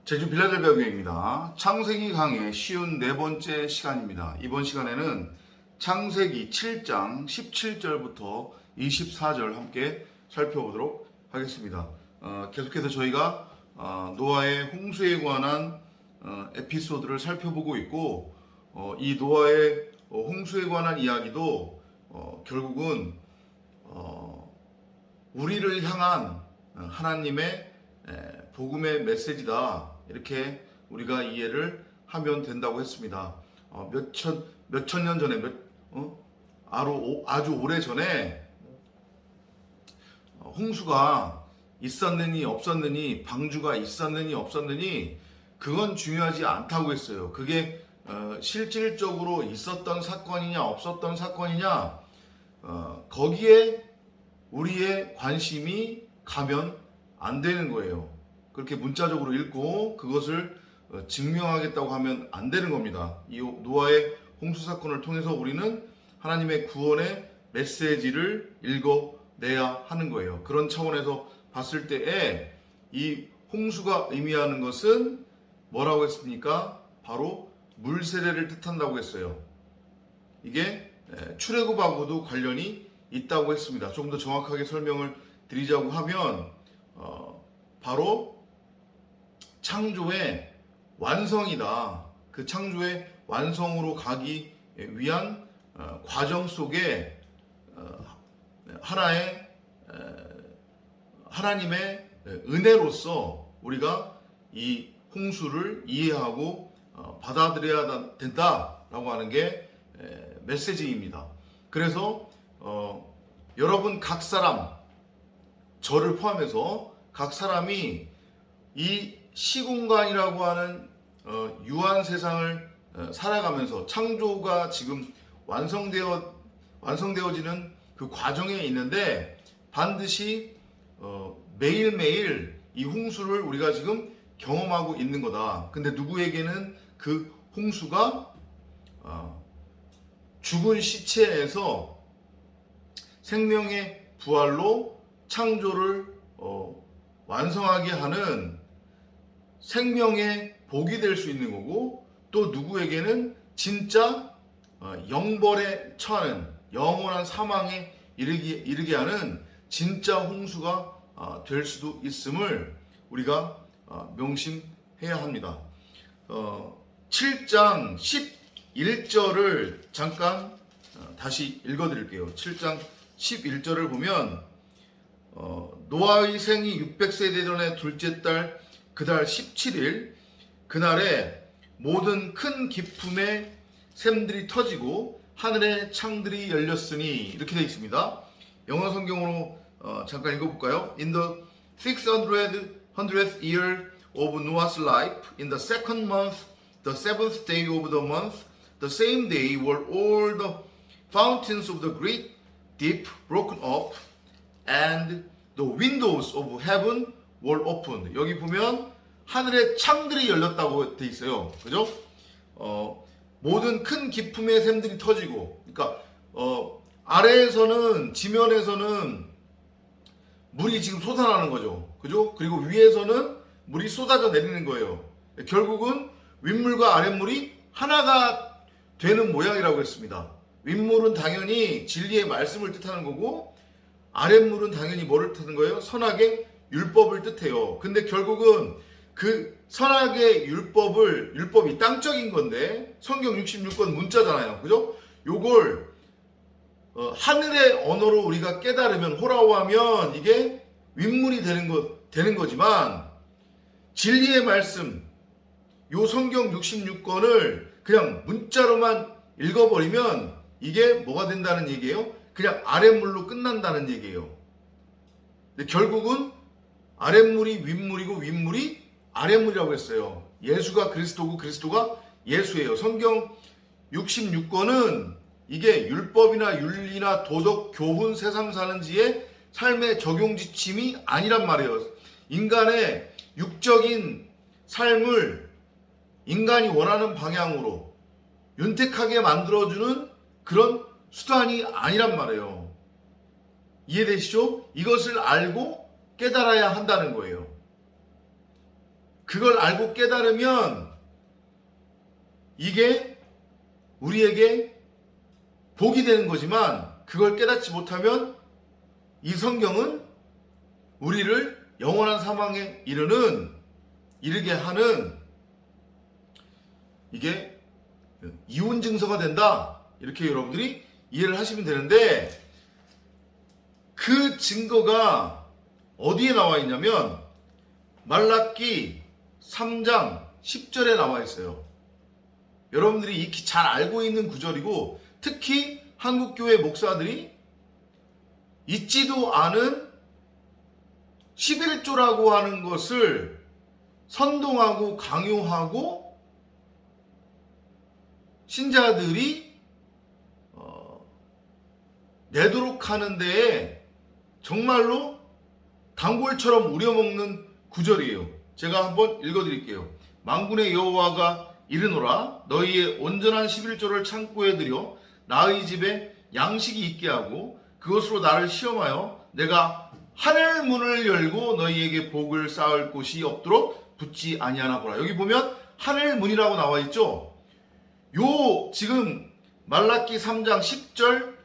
제주 빌라델비아 교회입니다. 창세기 강의 쉬운 네 번째 시간입니다. 이번 시간에는 창세기 7장 17절부터 24절 함께 살펴보도록 하겠습니다. 계속해서 저희가 노아의 홍수에 관한 에피소드를 살펴보고 있고, 이 노아의 홍수에 관한 이야기도 결국은 우리를 향한 하나님의 복음의 메시지다, 이렇게 우리가 이해를 하면 된다고 했습니다. 몇천 년 전에 아주 오래 전에 홍수가 있었느니 없었느니, 방주가 있었느니 없었느니, 그건 중요하지 않다고 했어요. 그게 실질적으로 있었던 사건이냐 없었던 사건이냐, 거기에 우리의 관심이 가면 안 되는 거예요. 그렇게 문자적으로 읽고 그것을 증명하겠다고 하면 안 되는 겁니다. 이 노아의 홍수 사건을 통해서 우리는 하나님의 구원의 메시지를 읽어내야 하는 거예요. 그런 차원에서 봤을 때에 이 홍수가 의미하는 것은 뭐라고 했습니까? 바로 물세례를 뜻한다고 했어요. 이게 출애굽하고도 관련이 있다고 했습니다. 조금 더 정확하게 설명을 드리자고 하면 바로 창조의 완성이다. 그 창조의 완성으로 가기 위한 과정 속에 하나님의 은혜로서 우리가 이 홍수를 이해하고 받아들여야 된다라고 하는 게 메시지입니다. 그래서 여러분 각 사람, 저를 포함해서 각 사람이 이 시공간이라고 하는 유한 세상을 살아가면서 창조가 지금 완성되어지는 그 과정에 있는데, 반드시 매일매일 이 홍수를 우리가 지금 경험하고 있는 거다. 근데 누구에게는 그 홍수가 죽은 시체에서 생명의 부활로 창조를 완성하게 하는 생명의 복이 될 수 있는 거고, 또 누구에게는 진짜 영벌에 처하는 영원한 사망에 이르게 하는 진짜 홍수가 될 수도 있음을 우리가 명심해야 합니다. 7장 11절을 잠깐 다시 읽어드릴게요. 7장 11절을 보면 노아의 생이 600세 되던 둘째 달 그달 17일, 그날에 모든 큰 기품의 샘들이 터지고 하늘의 창들이 열렸으니, 이렇게 되어 있습니다. 영어 성경으로 잠깐 읽어볼까요? In the 600th year of Noah's life, in the second month, the seventh day of the month, the same day were all the fountains of the great deep broken up, and the windows of heaven were opened. 여기 보면 하늘의 창들이 열렸다고 돼 있어요. 그죠? 모든 큰 기품의 샘들이 터지고, 그러니까 아래에서는, 지면에서는 물이 지금 솟아나는 거죠. 그죠? 그리고 위에서는 물이 쏟아져 내리는 거예요. 결국은 윗물과 아랫물이 하나가 되는 모양이라고 했습니다. 윗물은 당연히 진리의 말씀을 뜻하는 거고, 아랫물은 당연히 뭐를 뜻하는 거예요? 선악의 율법을 뜻해요. 근데 결국은 그 선악의 율법이 땅적인 건데, 성경 66권 문자잖아요. 그죠? 요걸 하늘의 언어로 우리가 깨달으면, 호라오하면 이게 윗물이 되는 거지만, 진리의 말씀, 요 성경 66권을 그냥 문자로만 읽어버리면 이게 뭐가 된다는 얘기예요? 그냥 아랫물로 끝난다는 얘기예요. 근데 결국은 아랫물이 윗물이고 윗물이 아랫물이라고 했어요. 예수가 그리스도고 그리스도가 예수예요. 성경 66권은 이게 율법이나 윤리나 도덕, 교훈, 세상 사는 지의 삶의 적용 지침이 아니란 말이에요. 인간의 육적인 삶을 인간이 원하는 방향으로 윤택하게 만들어주는 그런 수단이 아니란 말이에요. 이해되시죠? 이것을 알고 깨달아야 한다는 거예요. 그걸 알고 깨달으면 이게 우리에게 복이 되는 거지만, 그걸 깨닫지 못하면 이 성경은 우리를 영원한 사망에 이르게 하는, 이게 이혼 증서가 된다, 이렇게 여러분들이 이해를 하시면 되는데, 그 증거가 어디에 나와 있냐면 말라기 3장 10절에 나와 있어요. 여러분들이 익히 잘 알고 있는 구절이고, 특히 한국교회 목사들이 잊지도 않은 11조라고 하는 것을 선동하고 강요하고 신자들이 내도록 하는 데에 정말로 단골처럼 우려먹는 구절이에요. 제가 한번 읽어드릴게요. 만군의 여호와가 이르노라, 너희의 온전한 11조를 창고에 들여 나의 집에 양식이 있게 하고 그것으로 나를 시험하여 내가 하늘 문을 열고 너희에게 복을 쌓을 곳이 없도록 붙지 아니하나 보라. 여기 보면 하늘 문이라고 나와 있죠. 요 지금 말라기 3장 10절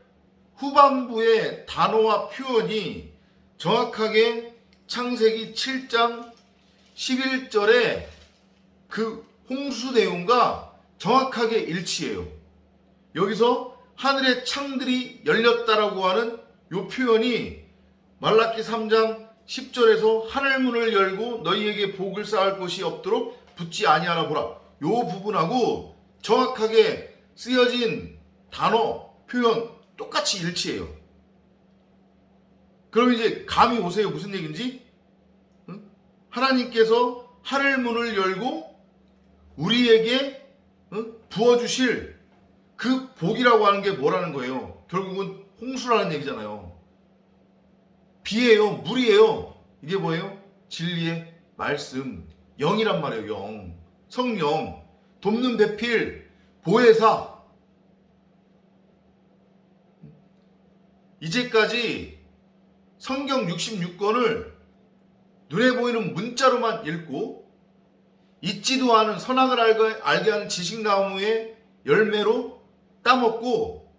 후반부의 단어와 표현이 정확하게 창세기 7장 11절에 그 홍수 내용과 정확하게 일치해요. 여기서 하늘의 창들이 열렸다라고 하는 요 표현이 말라기 3장 10절에서 하늘문을 열고 너희에게 복을 쌓을 곳이 없도록 붙지 아니하나 보라. 요 부분하고 정확하게 쓰여진 단어, 표현 똑같이 일치해요. 그럼 이제 감이 오세요. 무슨 얘기인지? 하나님께서 하늘문을 열고 우리에게 부어주실 그 복이라고 하는 게 뭐라는 거예요? 결국은 홍수라는 얘기잖아요. 비예요. 물이에요. 이게 뭐예요? 진리의 말씀. 영이란 말이에요. 영. 성령. 돕는 배필. 보혜사. 이제까지 성경 66권을 눈에 보이는 문자로만 읽고 잊지도 않은 선악을 알게 하는 지식나무의 열매로 따먹고,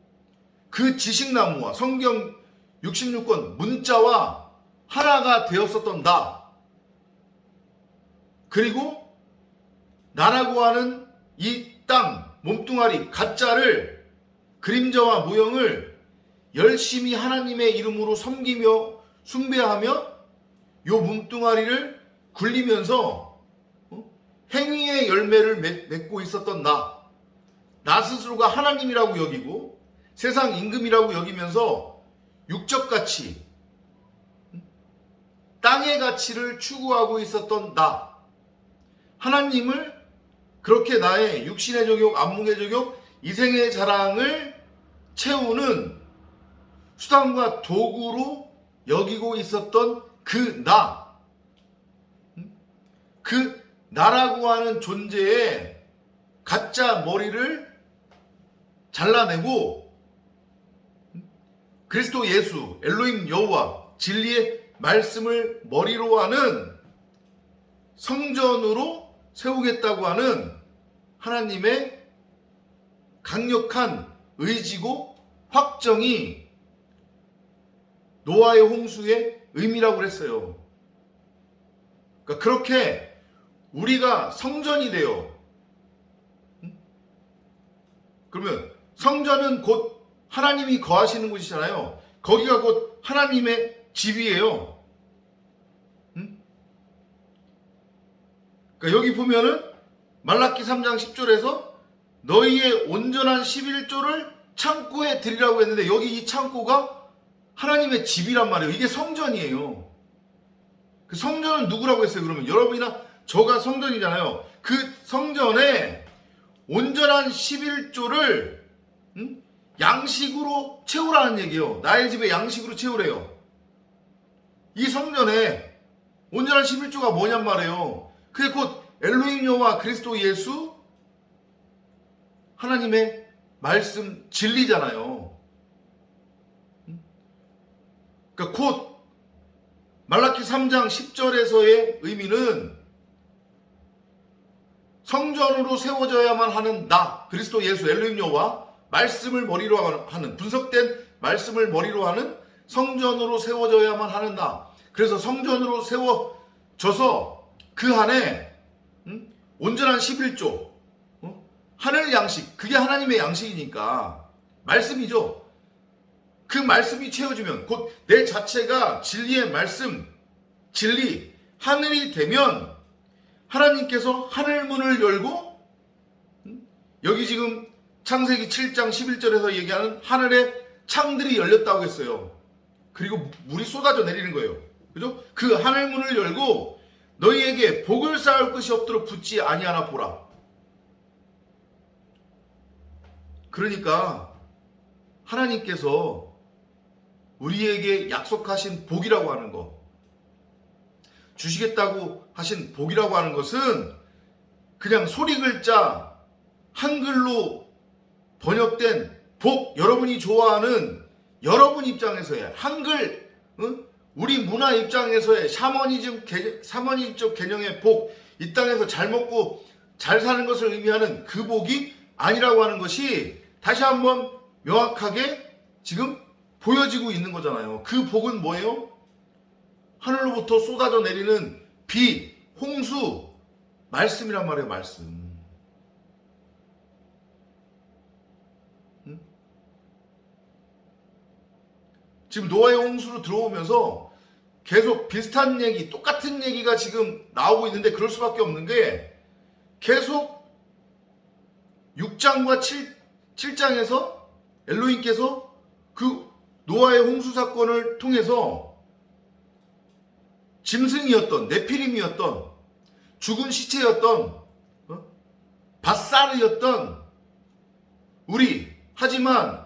그 지식나무와 성경 66권 문자와 하나가 되었었던 나, 그리고 나라고 하는 이 땅 몸뚱아리 가짜를, 그림자와 모형을 열심히 하나님의 이름으로 섬기며 숭배하며 요 몸뚱아리를 굴리면서 행위의 열매를 맺고 있었던 나 스스로가 하나님이라고 여기고 세상 임금이라고 여기면서 육적 가치, 땅의 가치를 추구하고 있었던 나, 하나님을 그렇게 나의 육신의 족욕, 안목의 족욕, 이생의 자랑을 채우는 수단과 도구로 여기고 있었던 그 나라고 하는 존재의 가짜 머리를 잘라내고 그리스도 예수, 엘로힘 여호와, 진리의 말씀을 머리로 하는 성전으로 세우겠다고 하는 하나님의 강력한 의지고 확정이 노아의 홍수의 의미라고 그랬어요. 그러니까 그렇게 우리가 성전이 돼요. 그러면 성전은 곧 하나님이 거하시는 곳이잖아요. 거기가 곧 하나님의 집이에요. 그러니까 여기 보면은 말라기 3장 10절에서 너희의 온전한 11조를 창고에 드리라고 했는데, 여기 이 창고가 하나님의 집이란 말이에요. 이게 성전이에요. 그 성전은 누구라고 했어요? 그러면 여러분이나 저가 성전이잖아요. 그 성전에 온전한 11조를 양식으로 채우라는 얘기예요. 나의 집에 양식으로 채우래요. 이 성전에 온전한 11조가 뭐냔 말이에요. 그게 곧 엘로힘 여호와, 그리스도 예수, 하나님의 말씀 진리잖아요. 그러니까 곧 말라기 3장 10절에서의 의미는 성전으로 세워져야만 하는 나, 그리스도 예수 엘로힘 여호와, 말씀을 머리로 하는, 분석된 말씀을 머리로 하는 성전으로 세워져야만 하는 나. 그래서 성전으로 세워져서 그 안에 온전한 11조, 하늘 양식, 그게 하나님의 양식이니까 말씀이죠. 그 말씀이 채워지면 곧 내 자체가 진리의 말씀, 진리, 하늘이 되면 하나님께서 하늘문을 열고, 여기 지금 창세기 7장 11절에서 얘기하는 하늘의 창들이 열렸다고 했어요. 그리고 물이 쏟아져 내리는 거예요. 그죠? 그 하늘문을 열고 너희에게 복을 쌓을 것이 없도록 붙지 아니하나 보라. 그러니까 하나님께서 우리에게 약속하신 복이라고 하는 거, 주시겠다고 하신 복이라고 하는 것은 그냥 소리 글자 한글로 번역된 복, 여러분이 좋아하는 여러분 입장에서의 한글, 우리 문화 입장에서의 샤머니즘적 개념의 복, 이 땅에서 잘 먹고 잘 사는 것을 의미하는 그 복이 아니라고 하는 것이 다시 한번 명확하게 지금 보여지고 있는 거잖아요. 그 복은 뭐예요? 하늘로부터 쏟아져 내리는 비, 홍수, 말씀이란 말이에요. 말씀. 지금 노아의 홍수로 들어오면서 계속 비슷한 얘기, 똑같은 얘기가 지금 나오고 있는데 그럴 수밖에 없는 게 계속 6장과 7장에서 엘로힘께서 그 노아의 홍수 사건을 통해서 짐승이었던, 네피림이었던, 죽은 시체였던, 밧사르였던 우리, 하지만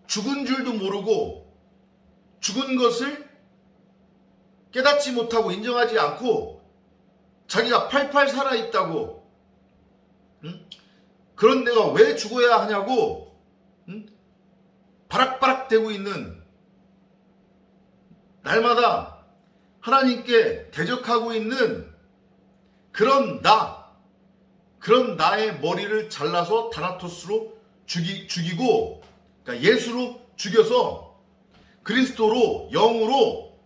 죽은 줄도 모르고 죽은 것을 깨닫지 못하고 인정하지 않고 자기가 팔팔 살아있다고, 그런 내가 왜 죽어야 하냐고 바락바락 대고 있는, 날마다 하나님께 대적하고 있는 그런 나의 머리를 잘라서 다나토스로 죽이고, 그러니까 예수로 죽여서 그리스도로, 영으로,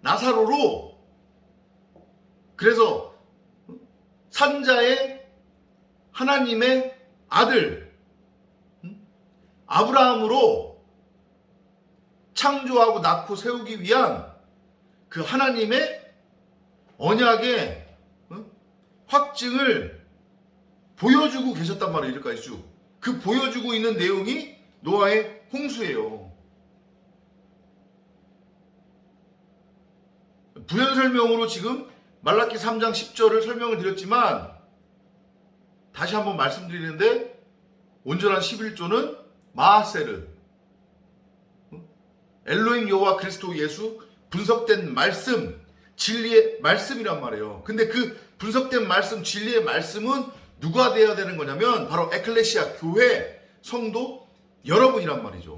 나사로로, 그래서 산자의 하나님의 아들 아브라함으로 창조하고 낳고 세우기 위한 그 하나님의 언약의 확증을 보여주고 계셨단 말이에요. 이제까지 쭉. 그 보여주고 있는 내용이 노아의 홍수예요. 부연 설명으로 지금 말라기 3장 10절을 설명을 드렸지만 다시 한번 말씀드리는데, 온전한 11조는 마하세르, 엘로힘 여호와 그리스도 예수, 분석된 말씀, 진리의 말씀이란 말이에요. 근데 그 분석된 말씀, 진리의 말씀은 누가 되어야 되는 거냐면 바로 에클레시아, 교회, 성도, 여러분이란 말이죠.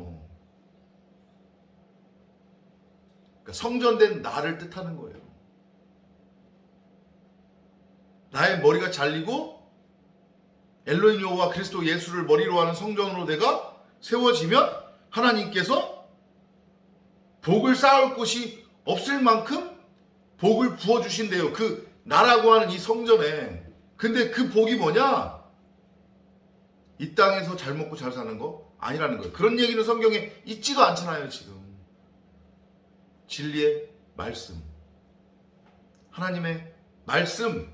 그러니까 성전된 나를 뜻하는 거예요. 나의 머리가 잘리고 엘로힘 여호와 그리스도 예수를 머리로 하는 성전으로 내가 세워지면 하나님께서 복을 쌓을 곳이 없을 만큼 복을 부어주신대요. 그 나라고 하는 이 성전에. 근데 그 복이 뭐냐? 이 땅에서 잘 먹고 잘 사는 거 아니라는 거예요. 그런 얘기는 성경에 있지도 않잖아요. 지금 진리의 말씀, 하나님의 말씀,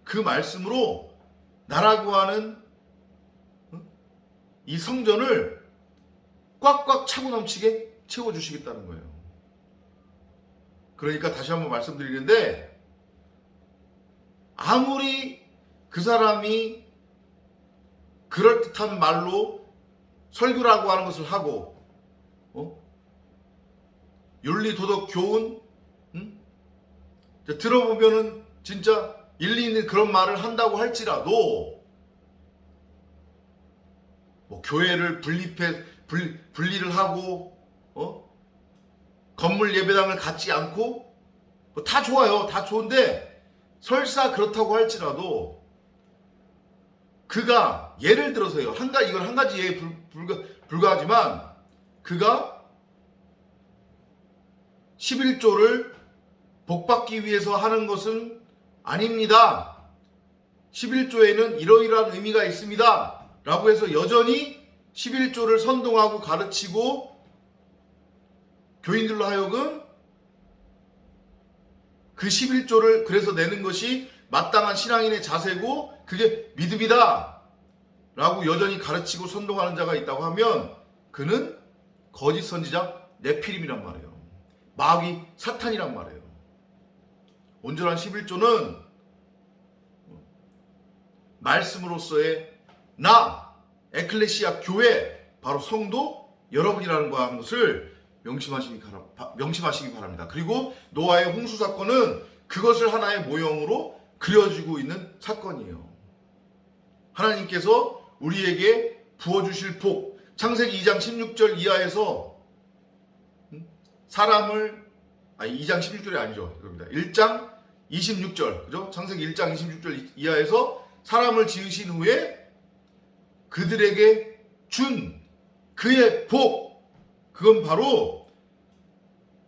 그 말씀으로 나라고 하는 이 성전을 꽉꽉 차고 넘치게 채워주시겠다는 거예요. 그러니까 다시 한번 말씀드리는데, 아무리 그 사람이 그럴듯한 말로 설교라고 하는 것을 하고, 윤리, 도덕, 교훈, 들어보면은 진짜 일리 있는 그런 말을 한다고 할지라도, 뭐 교회를 분리를 하고, 건물 예배당을 갖지 않고 뭐 다 좋아요. 다 좋은데 설사 그렇다고 할지라도 그가 예를 들어서요. 이건 한 가지 예에 불과하지만 그가 11조를 복받기 위해서 하는 것은 아닙니다. 11조에는 이러이러한 의미가 있습니다. 라고 해서 여전히 11조를 선동하고 가르치고 교인들로 하여금 그 11조를 그래서 내는 것이 마땅한 신앙인의 자세고 그게 믿음이다 라고 여전히 가르치고 선동하는 자가 있다고 하면 그는 거짓 선지자 네피림이란 말이에요. 마귀 사탄이란 말이에요. 온전한 11조는 말씀으로서의 에클레시아 교회, 바로 성도 여러분이라는 것을 명심하시기 바랍니다. 그리고 노아의 홍수 사건은 그것을 하나의 모형으로 그려지고 있는 사건이에요. 하나님께서 우리에게 부어주실 복, 창세기 2장 16절 이하에서 2장 16절이 아니죠. 1장 26절, 그죠? 창세기 1장 26절 이하에서 사람을 지으신 후에 그들에게 준 그의 복, 그건 바로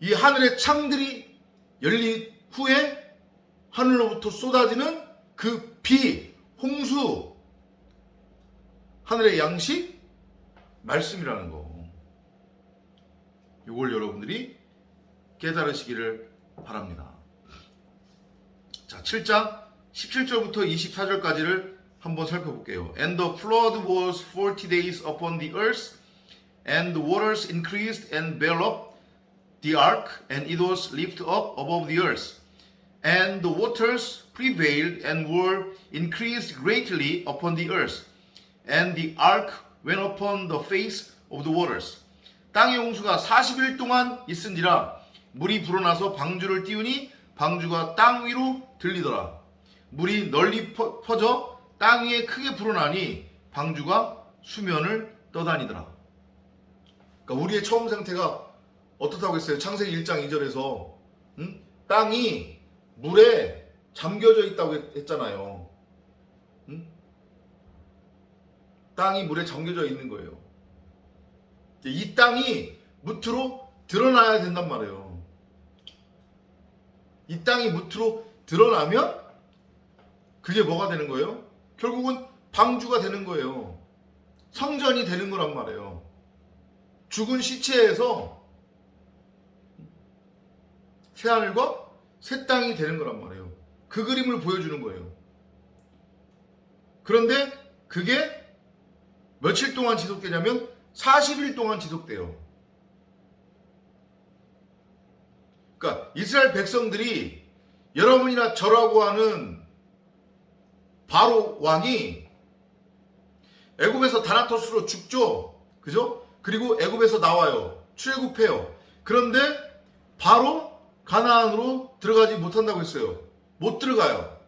이 하늘의 창들이 열린 후에 하늘로부터 쏟아지는 그 비, 홍수, 하늘의 양식, 말씀이라는 거. 이걸 여러분들이 깨달으시기를 바랍니다. 자, 7장 17절부터 24절까지를 한번 살펴볼게요. And the flood was 40 days upon the earth, and the waters increased and enveloped the ark, and it was lifted up above the earth. And the waters prevailed and were increased greatly upon the earth. And the ark went upon the face of the waters. 땅의 홍수가 40일 동안 있은지라 물이 불어나서 방주를 띄우니 방주가 땅 위로 들리더라. 물이 널리 퍼져 땅 위에 크게 불어나니 방주가 수면을 떠다니더라. 그러니까 우리의 처음 상태가 어떻다고 했어요? 창세기 1장 2절에서 땅이 물에 잠겨져 있다고 했잖아요. 땅이 물에 잠겨져 있는 거예요. 이 땅이 무트로 드러나야 된단 말이에요. 이 땅이 무트로 드러나면 그게 뭐가 되는 거예요? 결국은 방주가 되는 거예요. 성전이 되는 거란 말이에요. 죽은 시체에서 새하늘과 새 땅이 되는 거란 말이에요. 그 그림을 보여주는 거예요. 그런데 그게 며칠 동안 지속되냐면 40일 동안 지속돼요. 그러니까 이스라엘 백성들이 여러분이나 저라고 하는 바로 왕이 애굽에서 다나토스로 죽죠. 그죠? 그리고 애굽에서 나와요. 출애굽해요. 그런데 바로 가나안으로 들어가지 못한다고 했어요. 못 들어가요.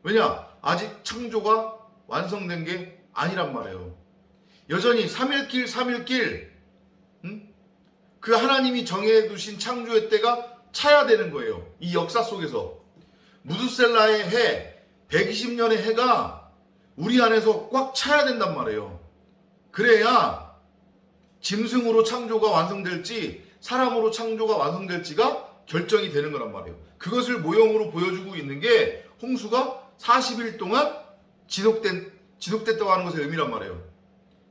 왜냐? 아직 창조가 완성된 게 아니란 말이에요. 여전히 3일길 그 하나님이 정해두신 창조의 때가 차야 되는 거예요. 이 역사 속에서 무드셀라의 해 120년의 해가 우리 안에서 꽉 차야 된단 말이에요. 그래야 짐승으로 창조가 완성될지 사람으로 창조가 완성될지가 결정이 되는 거란 말이에요. 그것을 모형으로 보여주고 있는 게 홍수가 40일 동안 지속됐다고 하는 것의 의미란 말이에요.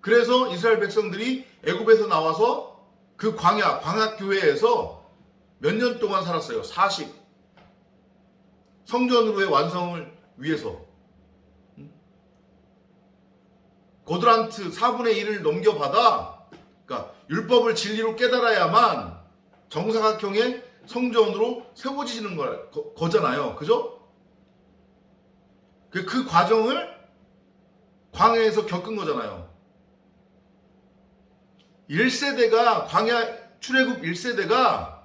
그래서 이스라엘 백성들이 애굽에서 나와서 그 광야교회에서 몇 년 동안 살았어요. 40. 성전으로의 완성을 위해서. 고드란트 4분의 1을 넘겨받아, 그러니까 율법을 진리로 깨달아야만 정사각형의 성전으로 세워지는 거잖아요. 그죠? 그 과정을 광야에서 겪은 거잖아요. 1세대가 광야 출애굽 1세대가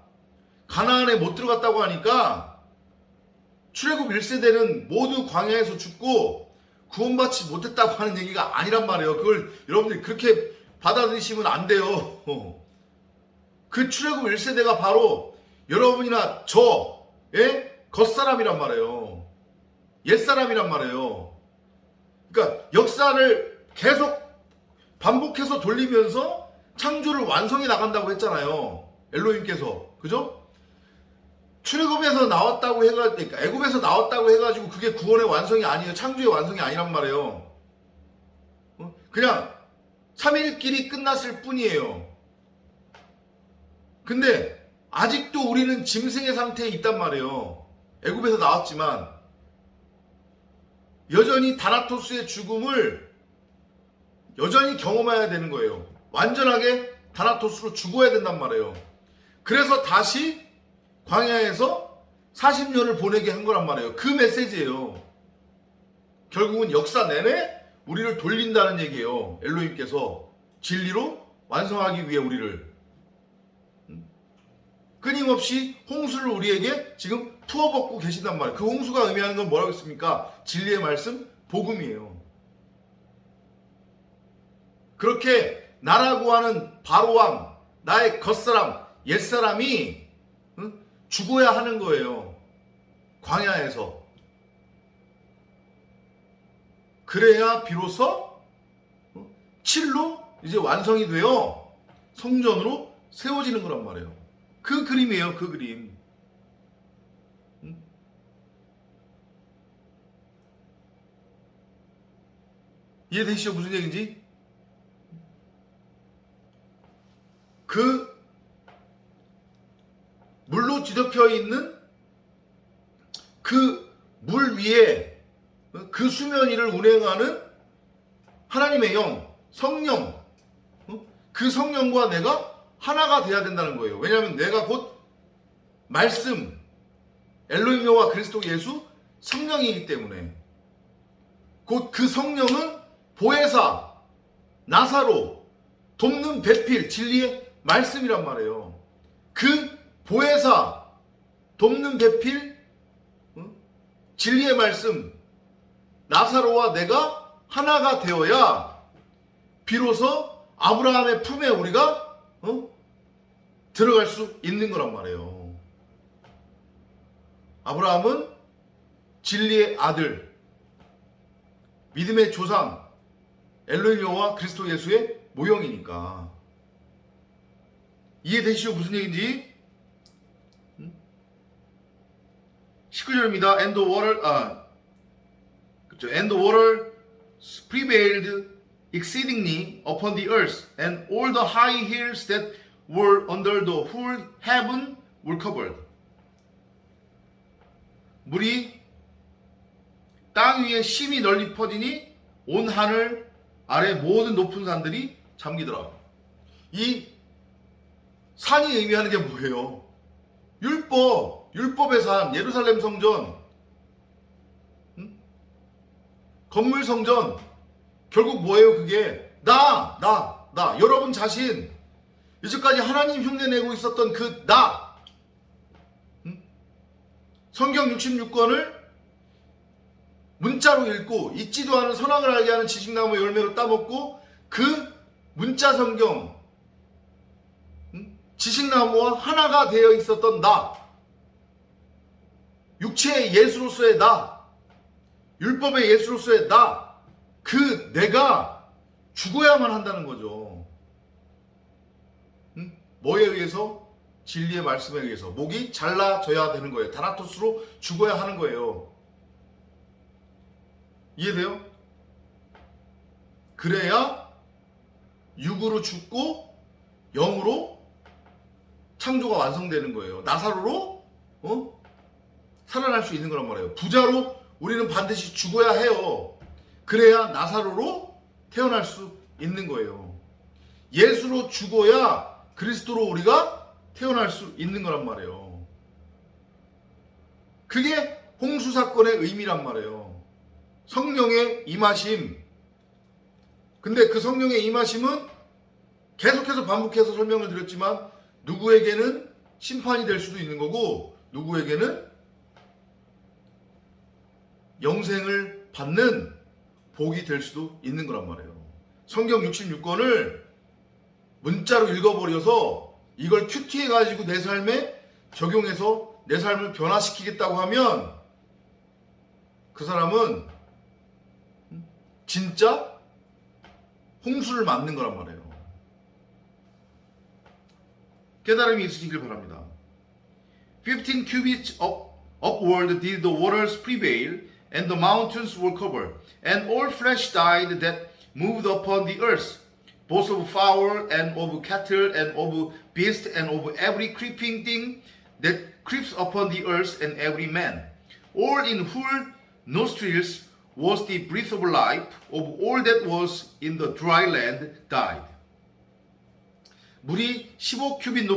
가나안에 못 들어갔다고 하니까 출애굽 1세대는 모두 광야에서 죽고 구원받지 못했다고 하는 얘기가 아니란 말이에요. 그걸 여러분들이 그렇게 받아들이시면 안 돼요. 그 출애굽 1세대가 바로 여러분이나 저 겉사람이란 말이에요. 옛사람이란 말이에요. 그러니까 역사를 계속 반복해서 돌리면서 창조를 완성해 나간다고 했잖아요. 엘로힘께서. 그죠? 출애굽에서 나왔다고 해가지고, 그러니까 애굽에서 나왔다고 해가지고 그게 구원의 완성이 아니에요. 창조의 완성이 아니란 말이에요. 그냥 3일끼리 끝났을 뿐이에요. 근데 아직도 우리는 짐승의 상태에 있단 말이에요. 애굽에서 나왔지만 여전히 다나토스의 죽음을 여전히 경험해야 되는 거예요. 완전하게 다나토스로 죽어야 된단 말이에요. 그래서 다시 광야에서 40년을 보내게 한 거란 말이에요. 그 메시지예요. 결국은 역사 내내 우리를 돌린다는 얘기예요. 엘로힘께서 진리로 완성하기 위해 우리를 끊임없이 홍수를 우리에게 지금 투어벗고 계신단 말이에요. 그 홍수가 의미하는 건 뭐라고 했습니까? 진리의 말씀, 복음이에요. 그렇게 나라고 하는 바로왕, 나의 겉사람, 옛사람이 죽어야 하는 거예요. 광야에서. 그래야 비로소 7로 이제 완성이 되어 성전으로 세워지는 거란 말이에요. 그 그림이에요. 그 그림. 이해되시죠? 무슨 얘기인지? 그 물로 뒤덮여 있는 그 물 위에 그 수면 위를 운행하는 하나님의 영, 성령, 그 성령과 내가 하나가 돼야 된다는 거예요. 왜냐하면 내가 곧 말씀, 엘로힘 여호와 그리스도 예수 성령이기 때문에 곧 그 성령은 보혜사, 나사로, 돕는 배필, 진리의 말씀이란 말이에요. 그 보혜사, 돕는 배필, 진리의 말씀, 나사로와 내가 하나가 되어야 비로소 아브라함의 품에 우리가 들어갈 수 있는 거란 말이에요. 아브라함은 진리의 아들, 믿음의 조상, 엘로힘 여호와 그리스도 예수의 모형이니까. 이해되시죠? 무슨 얘기인지? 19절입니다. And the water prevailed exceedingly upon the earth, and all the high hills that were under the whole heaven were covered. 물이 땅 위에 심히 널리 퍼지니 온 하늘 아래 모든 높은 산들이 잠기더라. 이 산이 의미하는 게 뭐예요? 율법의 산, 예루살렘 성전, 건물 성전. 결국 뭐예요? 그게 나. 여러분 자신, 이제까지 하나님 흉내내고 있었던 그 나. 성경 66권을 문자로 읽고 잊지도 않은 선악을 알게 하는 지식나무 열매로 따먹고 그 문자 성경 지식나무와 하나가 되어 있었던 나, 육체의 예수로서의 나, 율법의 예수로서의 나, 그 내가 죽어야만 한다는 거죠. 뭐에 의해서? 진리의 말씀에 의해서 목이 잘라져야 되는 거예요. 다나토스로 죽어야 하는 거예요. 이해돼요? 그래야 육으로 죽고 영으로 창조가 완성되는 거예요. 나사로로 살아날 수 있는 거란 말이에요. 부자로 우리는 반드시 죽어야 해요. 그래야 나사로로 태어날 수 있는 거예요. 예수로 죽어야 그리스도로 우리가 태어날 수 있는 거란 말이에요. 그게 홍수 사건의 의미란 말이에요. 성령의 임하심. 근데 그 성령의 임하심은 계속해서 반복해서 설명을 드렸지만 누구에게는 심판이 될 수도 있는 거고 누구에게는 영생을 받는 복이 될 수도 있는 거란 말이에요. 성경 66권을 문자로 읽어버려서 이걸 큐티해가지고 내 삶에 적용해서 내 삶을 변화시키겠다고 하면 그 사람은 진짜 홍수를 맞는 거란 말이에요. 깨달음이 있으시길 바랍니다. 15 cubits upward did the waters prevail, and the mountains were covered, and all flesh died that moved upon the earth, both of fowl and of cattle and of beast and of every creeping thing that creeps upon the earth, and every man. All in whose nostrils was the breath of life, of all that was in the dry land died. 물이 15큐빗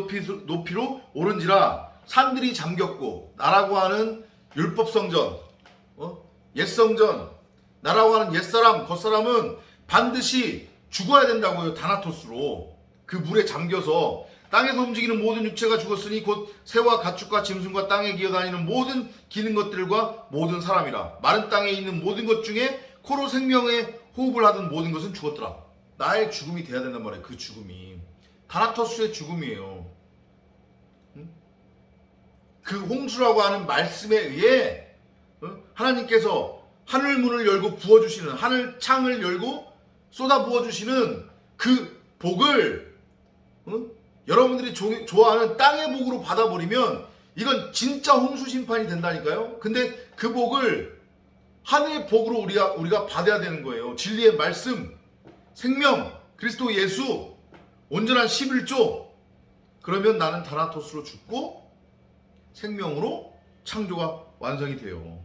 높이로 오른지라 산들이 잠겼고, 나라고 하는 율법성전, 옛성전, 나라고 하는 옛사람, 겉사람은 반드시 죽어야 된다고요. 다나토스로. 그 물에 잠겨서 땅에서 움직이는 모든 육체가 죽었으니 곧 새와 가축과 짐승과 땅에 기어다니는 모든 기는 것들과 모든 사람이라. 마른 땅에 있는 모든 것 중에 코로 생명의 호흡을 하던 모든 것은 죽었더라. 나의 죽음이 돼야 된단 말이에요. 그 죽음이 다나토스의 죽음이에요. 그 홍수라고 하는 말씀에 의해 하나님께서 하늘 문을 열고 부어주시는, 하늘 창을 열고 쏟아 부어주시는 그 복을 여러분들이 좋아하는 땅의 복으로 받아버리면 이건 진짜 홍수 심판이 된다니까요. 근데 그 복을 하늘의 복으로 우리가 받아야 되는 거예요. 진리의 말씀, 생명, 그리스도 예수, 온전한 11조. 그러면 나는 다나토스로 죽고 생명으로 창조가 완성이 돼요.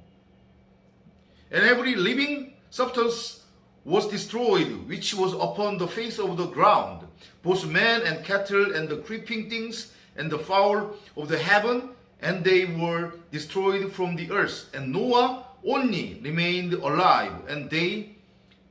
And every living substance was destroyed, which was upon the face of the ground, both men and cattle and the creeping things and the fowl of the heaven, and they were destroyed from the earth. And Noah only remained alive, and they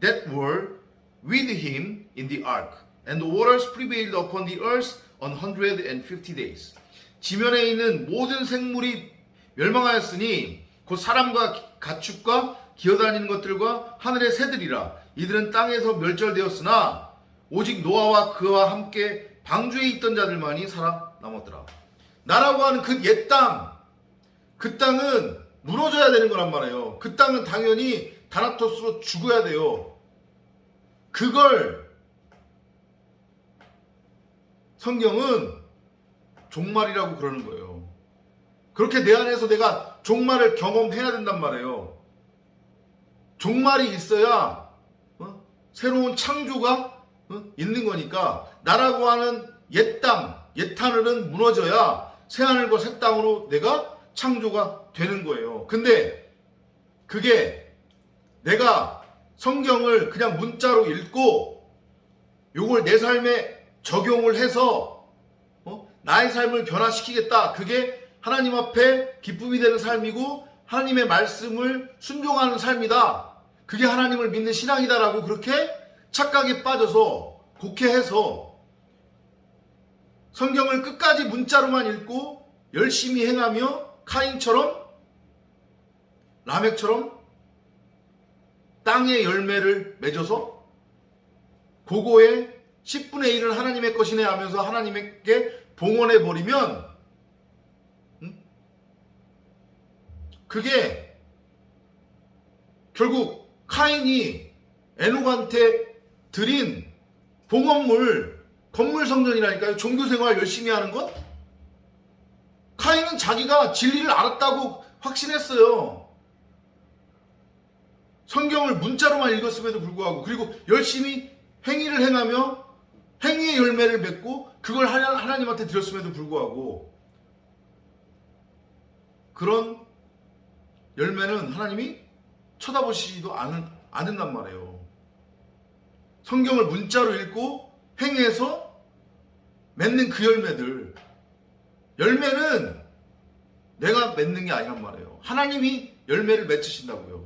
that were with him in the ark. And the waters prevailed upon the earth 150 days. 지면에 있는 모든 생물이 멸망하였으니 곧 사람과 가축과 기어다니는 것들과 하늘의 새들이라. 이들은 땅에서 멸절되었으나 오직 노아와 그와 함께 방주에 있던 자들만이 살아남았더라. 나라고 하는 그 옛 땅, 그 땅은 무너져야 되는 거란 말이에요. 그 땅은 당연히 다나토스로 죽어야 돼요. 그걸 성경은 종말이라고 그러는 거예요. 그렇게 내 안에서 내가 종말을 경험해야 된단 말이에요. 종말이 있어야 새로운 창조가 있는 거니까 나라고 하는 옛 땅, 옛 하늘은 무너져야 새 하늘과 새 땅으로 내가 창조가 되는 거예요. 근데 그게 내가 성경을 그냥 문자로 읽고 요걸 내 삶에 적용을 해서 나의 삶을 변화시키겠다. 그게 하나님 앞에 기쁨이 되는 삶이고 하나님의 말씀을 순종하는 삶이다. 그게 하나님을 믿는 신앙이다라고 그렇게 착각에 빠져서 곡해해서 성경을 끝까지 문자로만 읽고 열심히 행하며 카인처럼 라멕처럼 땅의 열매를 맺어서 그거의 10분의 1은 하나님의 것이네 하면서 하나님께 봉헌해버리면 그게 결국 카인이 에녹한테 드린 봉헌물, 건물성전이라니까요. 종교생활 열심히 하는 것. 카인은 자기가 진리를 알았다고 확신했어요. 성경을 문자로만 읽었음에도 불구하고 그리고 열심히 행위를 행하며 행위의 열매를 맺고 그걸 하나님한테 드렸음에도 불구하고 그런 열매는 하나님이 쳐다보시지도 않는단 말이에요. 성경을 문자로 읽고 행해서 맺는 그 열매는 내가 맺는 게 아니란 말이에요. 하나님이 열매를 맺으신다고요.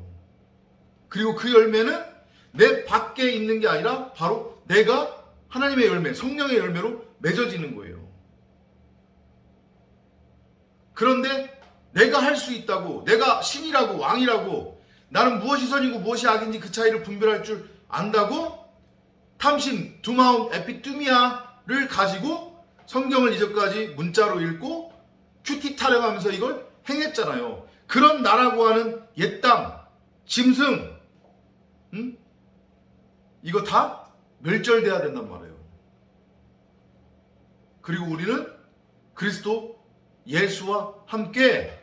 그리고 그 열매는 내 밖에 있는 게 아니라 바로 내가 하나님의 열매, 성령의 열매로 맺어지는 거예요. 그런데 내가 할 수 있다고, 내가 신이라고 왕이라고, 나는 무엇이 선이고 무엇이 악인지 그 차이를 분별할 줄 안다고 탐심, 두마움, 에피뚜미아를 가지고 성경을 이제까지 문자로 읽고 큐티 타령하면서 이걸 행했잖아요. 그런 나라고 하는 옛 땅, 짐승, 이거 다 멸절돼야 된단 말이에요. 그리고 우리는 그리스도 예수와 함께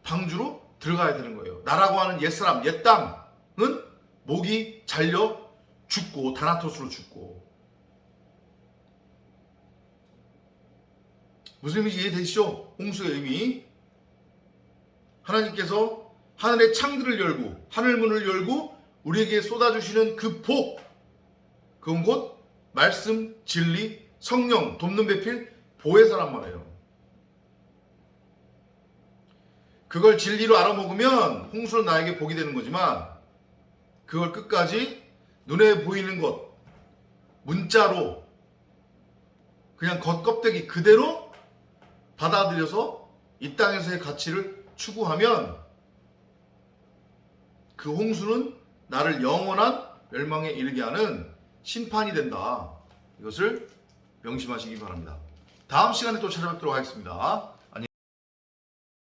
방주로 들어가야 되는 거예요. 나라고 하는 옛사람, 옛 땅은 목이 잘려 죽고 다나토스로 죽고. 무슨 의미인지 이해되시죠? 홍수의 의미. 하나님께서 하늘의 창들을 열고 하늘문을 열고 우리에게 쏟아주시는 그 복, 그건 곧 말씀, 진리, 성령, 돕는 배필, 보혜사란 말이에요. 그걸 진리로 알아먹으면 홍수는 나에게 복이 되는 거지만 그걸 끝까지 눈에 보이는 것, 문자로 그냥 겉껍데기 그대로 받아들여서 이 땅에서의 가치를 추구하면 그 홍수는 나를 영원한 멸망에 이르게 하는 심판이 된다. 이것을 명심하시기 바랍니다. 다음 시간에 또 찾아뵙도록 하겠습니다.